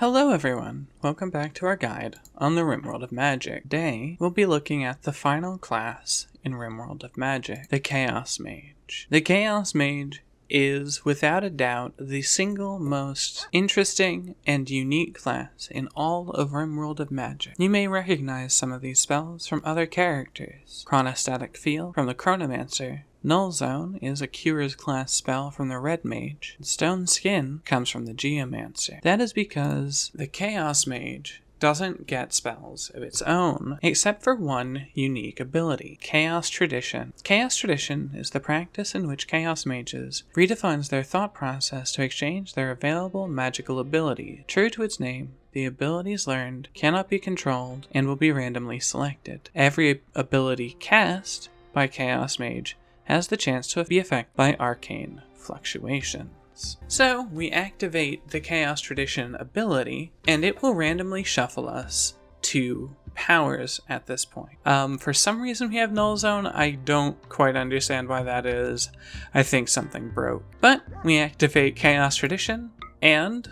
Hello everyone, welcome back to our guide on the Rimworld of Magic. Today, we'll be looking at the final class in Rimworld of Magic, the Chaos Mage. The Chaos Mage is, without a doubt, the single most interesting and unique class in all of Rimworld of Magic. You may recognize some of these spells from other characters. Chronostatic Field from the Chronomancer. Null Zone is a Cures class spell from the Red Mage. Stone Skin comes from the Geomancer. That is because the Chaos Mage doesn't get spells of its own, except for one unique ability, Chaos Tradition. Chaos Tradition is the practice in which Chaos Mages redefines their thought process to exchange their available magical ability. True to its name, the abilities learned cannot be controlled and will be randomly selected. Every ability cast by Chaos Mage has the chance to be affected by arcane fluctuations. So, we activate the Chaos Tradition ability, and it will randomly shuffle us to powers at this point. For some reason we have Null Zone. I don't quite understand why that is. I think something broke. But we activate Chaos Tradition, and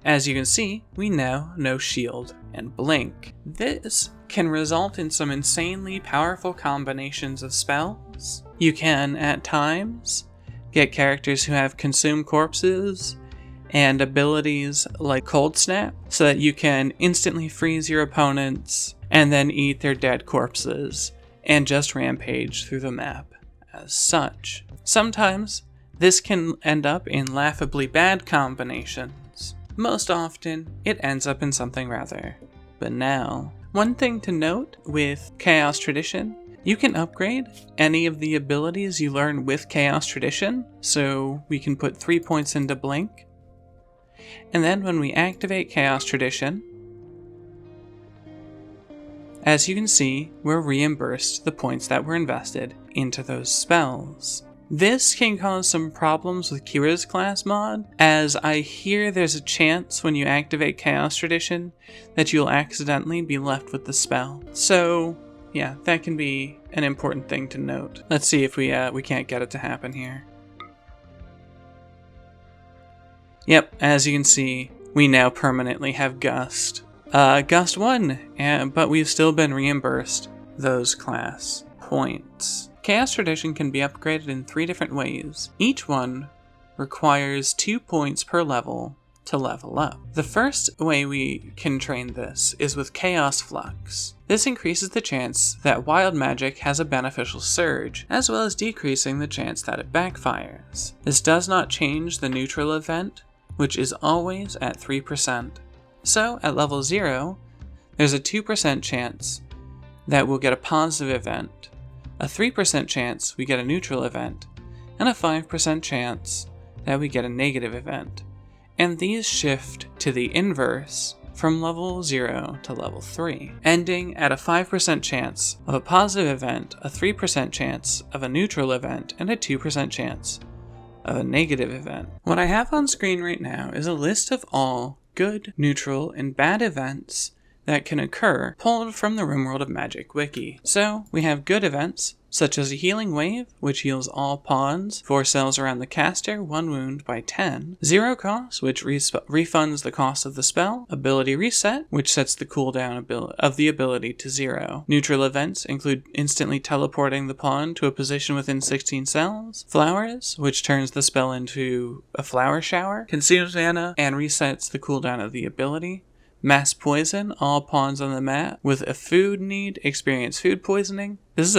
as you can see, we now know Shield and Blink. This can result in some insanely powerful combinations of spells. You can, at times, get characters who have Consume Corpses and abilities like Cold Snap, so that you can instantly freeze your opponents and then eat their dead corpses and just rampage through the map as such. Sometimes, this can end up in laughably bad combinations. Most often, it ends up in something rather banal. One thing to note with Chaos Tradition, you can upgrade any of the abilities you learn with Chaos Tradition, so we can put 3 points into Blink. And then when we activate Chaos Tradition, as you can see, we're reimbursed the points that were invested into those spells. This can cause some problems with Kira's class mod, as I hear there's a chance when you activate Chaos Tradition that you'll accidentally be left with the spell. So, yeah, that can be an important thing to note. Let's see if we can't get it to happen here. Yep, as you can see, we now permanently have Gust. Gust 1, but we've still been reimbursed those class points. Chaos Tradition can be upgraded in 3 different ways. Each one requires 2 points per level to level up. The first way we can train this is with Chaos Flux. This increases the chance that wild magic has a beneficial surge, as well as decreasing the chance that it backfires. This does not change the neutral event, which is always at 3%. So, at level 0, there's a 2% chance that we'll get a positive event, a 3% chance we get a neutral event, and a 5% chance that we get a negative event. And these shift to the inverse from level 0 to level 3, ending at a 5% chance of a positive event, a 3% chance of a neutral event, and a 2% chance of a negative event. What I have on screen right now is a list of all good, neutral, and bad events that can occur, pulled from the Rimworld of Magic wiki. So, we have good events, such as a Healing Wave, which heals all pawns, 4 cells around the caster, 1 wound by 10. Zero Cost, which refunds the cost of the spell. Ability Reset, which sets the cooldown of the ability to 0. Neutral events include instantly teleporting the pawn to a position within 16 cells. Flowers, which turns the spell into a flower shower. Consumes mana and resets the cooldown of the ability. Mass Poison, all pawns on the map with a food need experience food poisoning. That's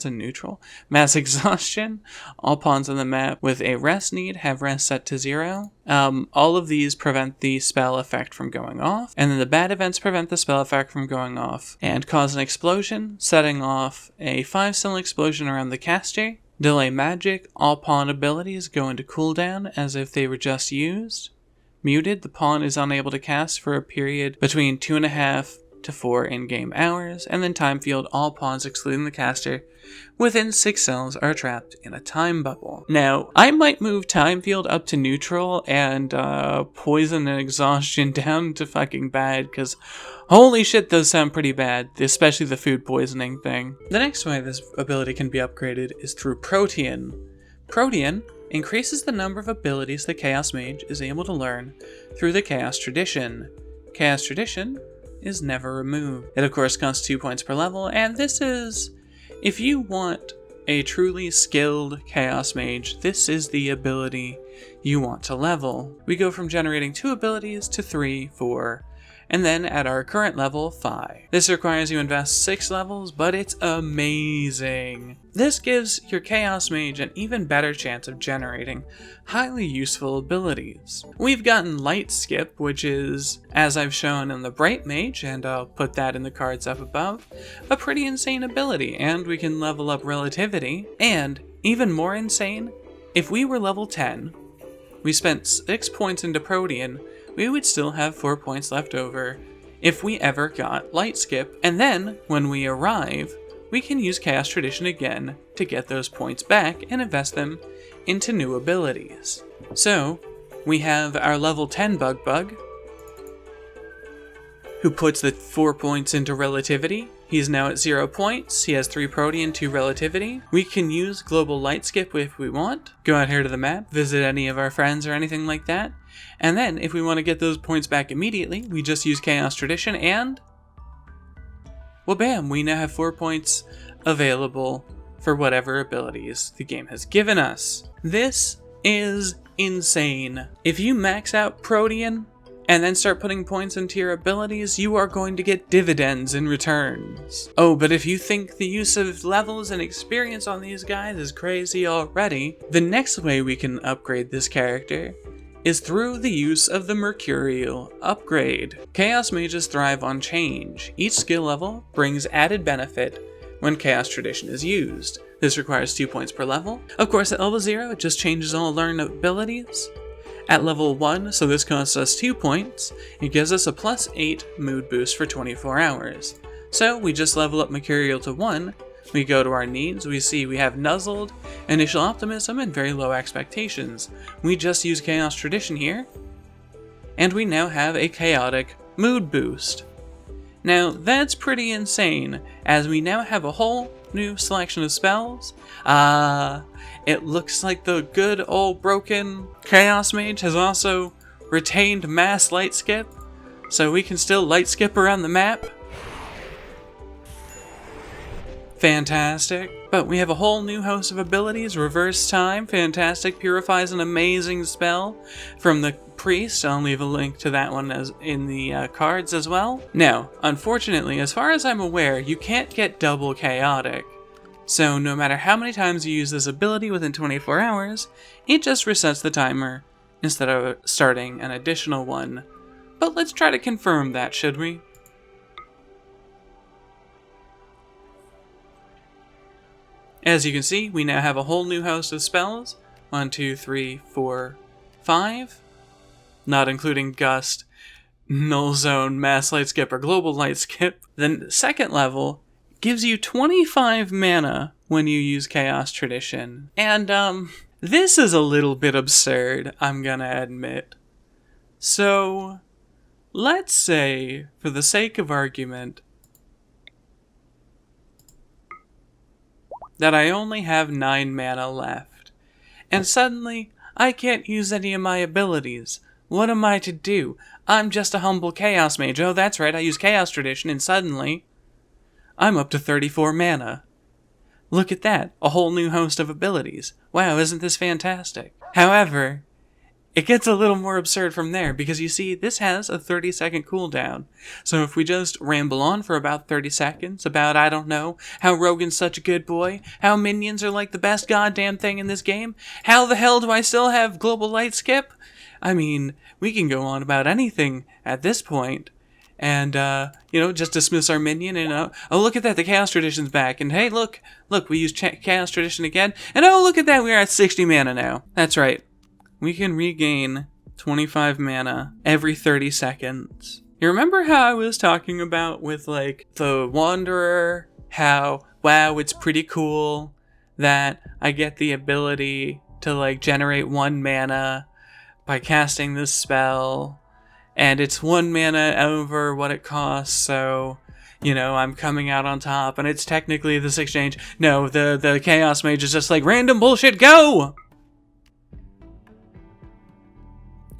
a neutral. Mass Exhaustion, all pawns on the map with a rest need have rest set to 0. All of these prevent the spell effect from going off, and then the bad events prevent the spell effect from going off and cause an explosion, setting off a 5-cell explosion around the caster. Delay Magic, all pawn abilities go into cooldown as if they were just used. Muted, the pawn is unable to cast for a period between 2.5 to 4 in-game hours, and then Time Field, all pawns excluding the caster within 6 cells are trapped in a time bubble. Now, I might move Time Field up to neutral and Poison and Exhaustion down to fucking bad, because holy shit, those sound pretty bad, especially the food poisoning thing. The next way this ability can be upgraded is through Protean. Protean increases the number of abilities the Chaos Mage is able to learn through the Chaos Tradition. Chaos Tradition is never removed. It of course costs 2 points per level, and this is, if you want a truly skilled Chaos Mage, this is the ability you want to level. We go from generating 2 abilities to 3, 4, and then at our current level, 5. This requires you to invest 6 levels, but it's amazing. This gives your Chaos Mage an even better chance of generating highly useful abilities. We've gotten Light Skip, which is, as I've shown in the Bright Mage, and I'll put that in the cards up above, a pretty insane ability, and we can level up Relativity, and even more insane, if we were level 10, we spent 6 points into Protean, we would still have 4 points left over if we ever got Light Skip, and then, when we arrive, we can use Chaos Tradition again to get those points back and invest them into new abilities. So, we have our level 10 Bug, who puts the 4 points into Relativity. He's now at 0 points, he has 3 Protean, 2 Relativity. We can use Global Light Skip if we want, go out here to the map, visit any of our friends or anything like that, and then if we want to get those points back immediately, we just use Chaos Tradition and, well bam, we now have 4 points available for whatever abilities the game has given us. This is insane. If you max out Protean, and then start putting points into your abilities, you are going to get dividends in returns. Oh, but if you think the use of levels and experience on these guys is crazy already, the next way we can upgrade this character is through the use of the Mercurial Upgrade. Chaos Mages thrive on change. Each skill level brings added benefit when Chaos Tradition is used. This requires 2 points per level. Of course, at level 0, it just changes all learned abilities. At level 1, so this costs us 2 points, it gives us a +8 mood boost for 24 hours. So we just level up Mercurial to 1, we go to our needs, we see we have Nuzzled, Initial Optimism, and Very Low Expectations. We just use Chaos Tradition here, and we now have a chaotic mood boost. Now that's pretty insane, as we now have a whole new selection of spells. It looks like the good old broken Chaos Mage has also retained Mass Light Skip, so we can still light skip around the map. Fantastic. But we have a whole new host of abilities. Reverse Time, fantastic. Purifies an amazing spell from the Priest. I'll leave a link to that one as in the cards as well. Now, unfortunately, as far as I'm aware, you can't get double chaotic. So no matter how many times you use this ability within 24 hours, it just resets the timer instead of starting an additional one. But let's try to confirm that, should we? As you can see, we now have a whole new host of spells. 1, 2, 3, 4, 5. Not including Gust, Null Zone, Mass Light Skip, or Global Light Skip. The second level gives you 25 mana when you use Chaos Tradition. And, this is a little bit absurd, I'm gonna admit. So, let's say, for the sake of argument, that I only have 9 mana left, and suddenly, I can't use any of my abilities. What am I to do? I'm just a humble Chaos Mage. Oh, that's right, I use Chaos Tradition, and suddenly, I'm up to 34 mana. Look at that, a whole new host of abilities. Wow, isn't this fantastic? However, it gets a little more absurd from there, because you see, this has a 30-second cooldown. So if we just ramble on for about 30 seconds about, I don't know, how Rogan's such a good boy, how minions are like the best goddamn thing in this game, how the hell do I still have Global Light Skip? I mean, we can go on about anything at this point. And, just dismiss our minion and, oh, look at that, the Chaos Tradition's back. And hey, look, we use Chaos Tradition again. And oh, look at that, we are at 60 mana now. That's right. We can regain 25 mana every 30 seconds. You remember how I was talking about with, like, the Wanderer? How, wow, it's pretty cool that I get the ability to, like, generate 1 mana by casting this spell. And it's 1 mana over what it costs, so, I'm coming out on top, and it's technically this exchange. No, the Chaos Mage is just like, random bullshit, go!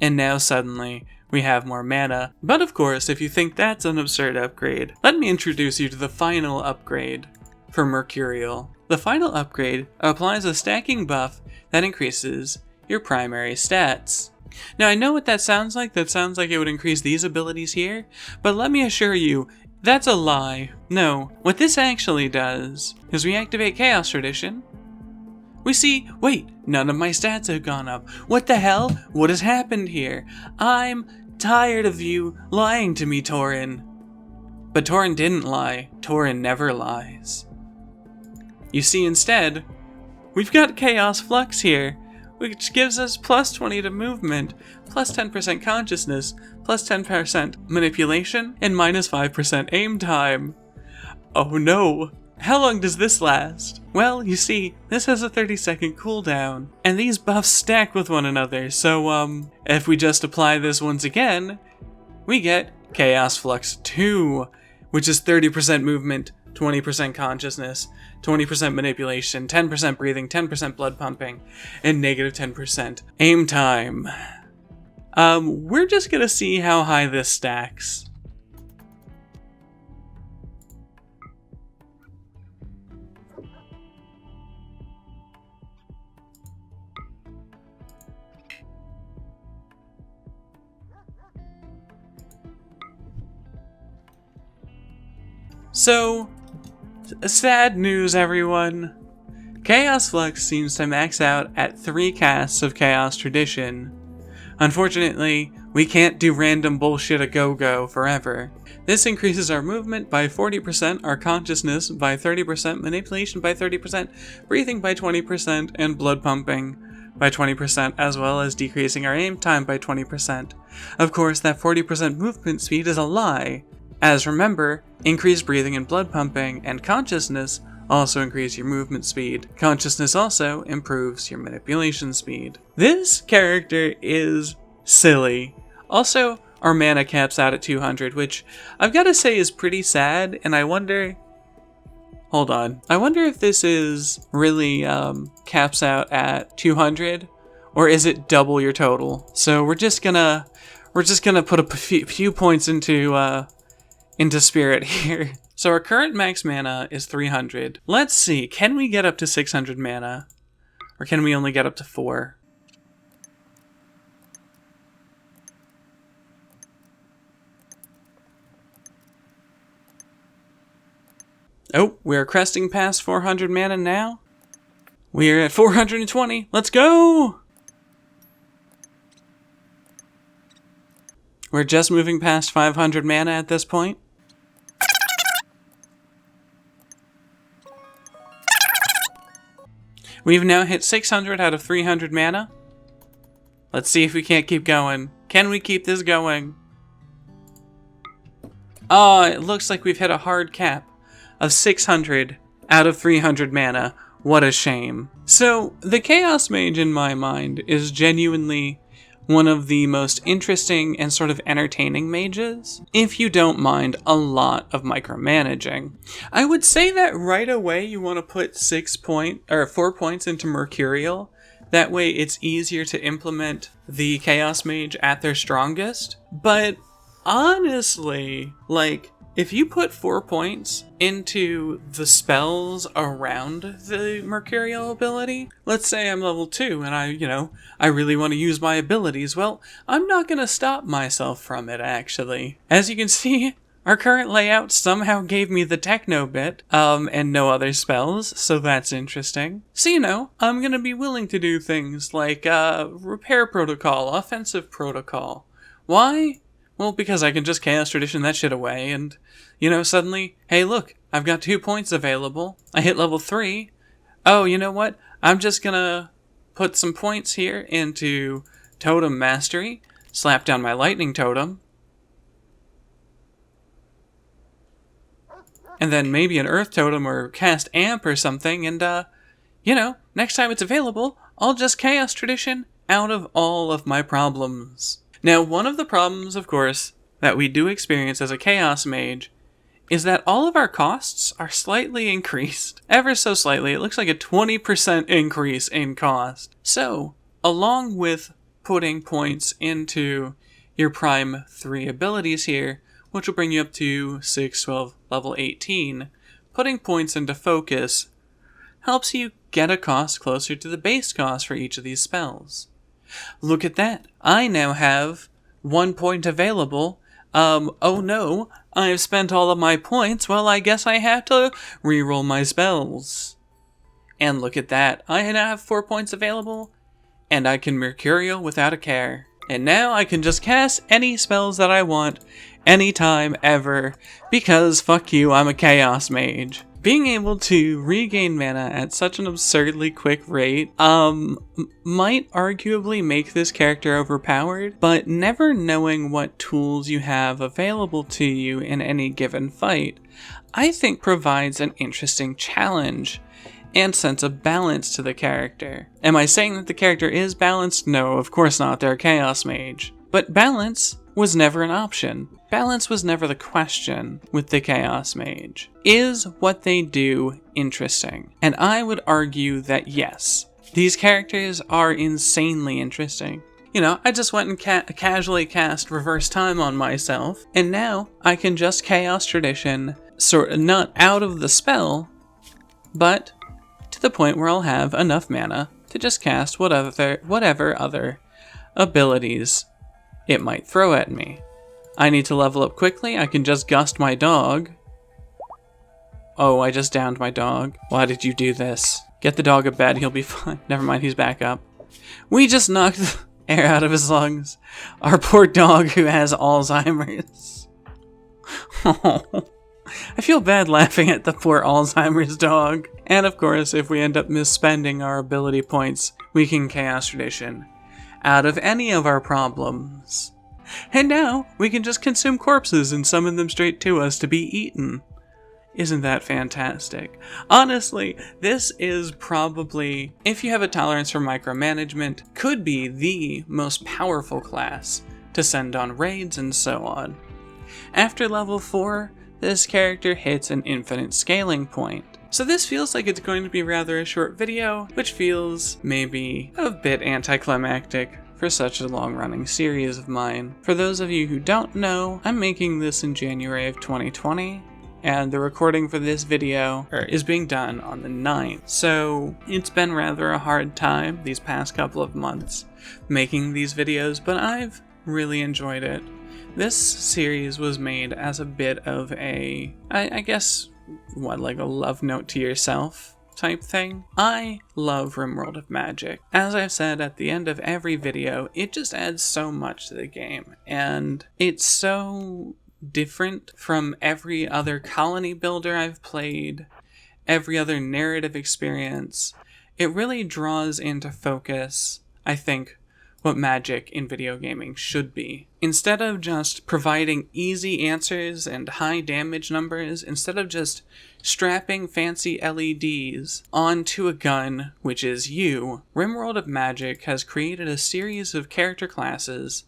and now suddenly we have more mana. But of course, if you think that's an absurd upgrade, let me introduce you to the final upgrade for Mercurial. The final upgrade applies a stacking buff that increases your primary stats. Now I know what that sounds like. That sounds like it would increase these abilities here, but let me assure you, that's a lie. No, what this actually does is we activate Chaos Tradition. We see, wait, none of my stats have gone up. What the hell? What has happened here? I'm tired of you lying to me, Tauren. But Tauren didn't lie. Tauren never lies. You see, instead, we've got Chaos Flux here, which gives us plus 20 to movement, plus 10% consciousness, plus 10% manipulation, and minus 5% aim time. Oh no! How long does this last? Well, you see, this has a 30-second cooldown, and these buffs stack with one another, so if we just apply this once again, we get Chaos Flux 2, which is 30% movement, 20% consciousness, 20% manipulation, 10% breathing, 10% blood pumping, and negative 10% aim time. We're just gonna see how high this stacks. So, sad news everyone. Chaos Flux seems to max out at 3 casts of Chaos Tradition. Unfortunately, we can't do random bullshit a go-go forever. This increases our movement by 40%, our consciousness by 30%, manipulation by 30%, breathing by 20%, and blood pumping by 20%, as well as decreasing our aim time by 20%. Of course, that 40% movement speed is a lie, as remember, increased breathing and blood pumping and consciousness also increase your movement speed. Consciousness also improves your manipulation speed. This character is silly. Also, our mana caps out at 200, which I've got to say is pretty sad, and I wonder... Hold on. I wonder if this is really caps out at 200, or is it double your total? So we're just gonna put a few points into spirit here. So our current max mana is 300. Let's see, can we get up to 600 mana? Or can we only get up to 4? Oh, we're cresting past 400 mana now. We're at 420. Let's go! We're just moving past 500 mana at this point. We've now hit 600 out of 300 mana. Let's see if we can't keep going. Can we keep this going? Oh, it looks like we've hit a hard cap of 600 out of 300 mana. What a shame. So, the Chaos Mage in my mind is genuinely one of the most interesting and sort of entertaining mages, if you don't mind a lot of micromanaging. I would say that right away you want to put 4 points into Mercurial. That way it's easier to implement the Chaos Mage at their strongest. But honestly, like, if you put 4 points into the spells around the Mercurial ability, let's say I'm level 2 and I really want to use my abilities, well, I'm not going to stop myself from it, actually. As you can see, our current layout somehow gave me the Techno bit, and no other spells, so that's interesting. So, I'm going to be willing to do things like, Repair Protocol, Offensive Protocol. Why? Well, because I can just Chaos Tradition that shit away, and, suddenly, hey look, I've got 2 points available. I hit level 3. Oh, you know what? I'm just gonna put some points here into Totem Mastery, slap down my Lightning Totem, and then maybe an Earth Totem or cast Amp or something, and, next time it's available, I'll just Chaos Tradition out of all of my problems. Now, one of the problems, of course, that we do experience as a Chaos Mage is that all of our costs are slightly increased. Ever so slightly. It looks like a 20% increase in cost. So, along with putting points into your Prime 3 abilities here, which will bring you up to 6, 12, level 18. Putting points into focus helps you get a cost closer to the base cost for each of these spells. Look at that. I now have 1 point available. Oh no, I've spent all of my points. Well, I guess I have to reroll my spells. And look at that. I now have 4 points available, and I can Mercurial without a care. And now I can just cast any spells that I want, anytime, ever, because fuck you, I'm a Chaos Mage. Being able to regain mana at such an absurdly quick rate, might arguably make this character overpowered, but never knowing what tools you have available to you in any given fight, I think provides an interesting challenge and sense of balance to the character. Am I saying that the character is balanced? No, of course not, they're a Chaos Mage. But balance was never an option. Balance was never the question with the Chaos Mage. Is what they do interesting? And I would argue that yes, these characters are insanely interesting. You know, I just went and casually cast Reverse Time on myself, and now I can just Chaos Tradition, sort of not out of the spell, but to the point where I'll have enough mana to just cast whatever other abilities it might throw at me. I need to level up quickly, I can just gust my dog. Oh, I just downed my dog. Why did you do this? Get the dog a bed, he'll be fine. Never mind, he's back up. We just knocked the air out of his lungs. Our poor dog who has Alzheimer's. Oh, I feel bad laughing at the poor Alzheimer's dog. And of course, if we end up misspending our ability points, we can Chaos Tradition out of any of our problems. And now, we can just consume corpses and summon them straight to us to be eaten. Isn't that fantastic? Honestly, this is probably, if you have a tolerance for micromanagement, could be the most powerful class to send on raids and so on. After level 4, this character hits an infinite scaling point. So this feels like it's going to be rather a short video, which feels maybe a bit anticlimactic for such a long-running series of mine. For those of you who don't know, I'm making this in January of 2020, and the recording for this video is being done on the 9th. So it's been rather a hard time these past couple of months making these videos, but I've really enjoyed it. This series was made as a bit of a, I guess, like a love note to yourself type thing. I love Rimworld of Magic. As I've said at the end of every video, it just adds so much to the game, and it's so different from every other colony builder I've played, every other narrative experience. It really draws into focus, I think, what Magic in video gaming should be. Instead of just providing easy answers and high damage numbers, instead of just strapping fancy LEDs onto a gun, which is you, Rimworld of Magic has created a series of character classes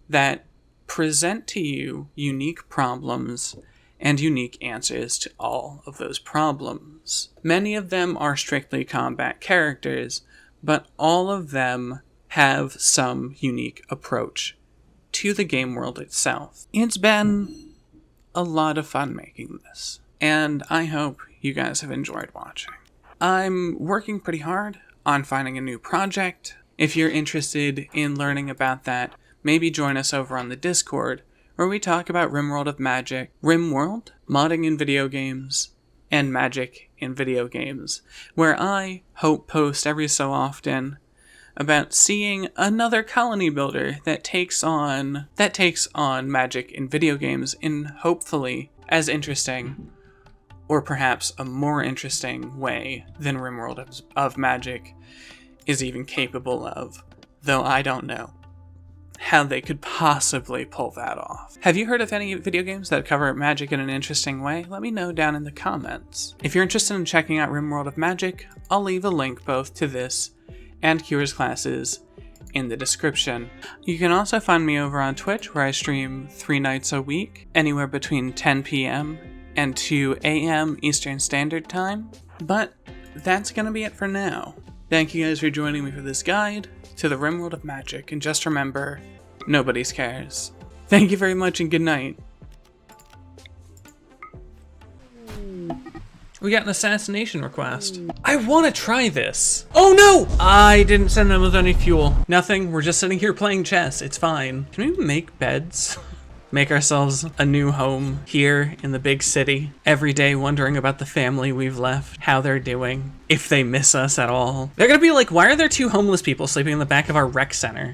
that present to you unique problems and unique answers to all of those problems. Many of them are strictly combat characters, but all of them have some unique approach to the game world itself. It's been a lot of fun making this, and I hope you guys have enjoyed watching. I'm working pretty hard on finding a new project. If you're interested in learning about that, maybe join us over on the Discord, where we talk about Rimworld of Magic, Rimworld, modding in video games, and magic in video games, where I hope post every so often about seeing another colony builder that takes on magic in video games in hopefully as interesting, or perhaps a more interesting way than Rimworld of Magic is even capable of, though I don't know how they could possibly pull that off. Have you heard of any video games that cover magic in an interesting way? Let me know down in the comments. If you're interested in checking out Rimworld of Magic, I'll leave a link both to this and Kira's classes in the description. You can also find me over on Twitch, where I stream 3 nights a week, anywhere between 10 p.m. and 2 a.m. Eastern Standard Time. But that's gonna be it for now. Thank you guys for joining me for this guide. to the Rimworld of magic, and just remember, nobody's cares. Thank you very much and good night. We got an assassination request. I want to try this. Oh no! I didn't send them with any fuel. Nothing, we're just sitting here playing chess. It's fine. Can we make beds? Make ourselves a new home here in the big city. Every day wondering about the family we've left, how they're doing, if they miss us at all. They're gonna be like, why are there 2 homeless people sleeping in the back of our rec center?